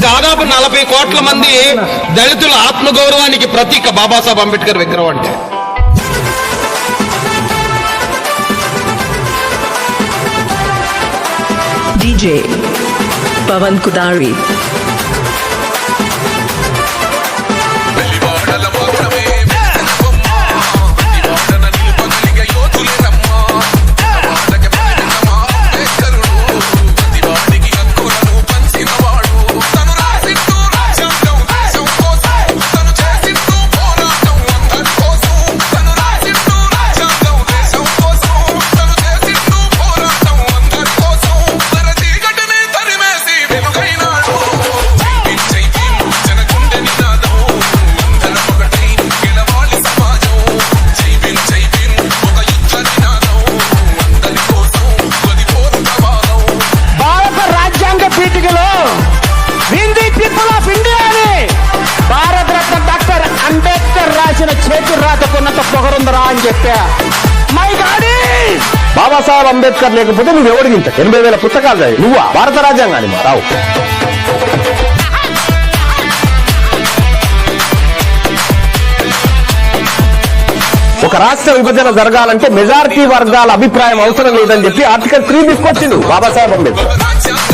దాదాపు 40 కోట్ల మంది దళితుల ఆత్మగౌరవానికి ప్రతీక బాబాసాహెబ్ అంబేద్కర్ విగ్రహం అంటే. DJ Pawan Kudari. చేతి రాతకున్నంత పొగరుందరా అని చెప్పా. మై గాడి బాబాసాహెబ్ అంబేద్కర్ లేకపోతే నువ్వు ఎవరికి ఇంత 80,000 పుస్తకాలు చదివి నువ్వా భారత రాజ్యాంగాన్ని రావు. ఒక రాష్ట్ర విభజన జరగాలంటే మెజారిటీ వర్గాల అభిప్రాయం అవసరం లేదని చెప్పి ఆర్టికల్ 3 తీసుకొచ్చిండు బాబాసాహెబ్ అంబేద్కర్.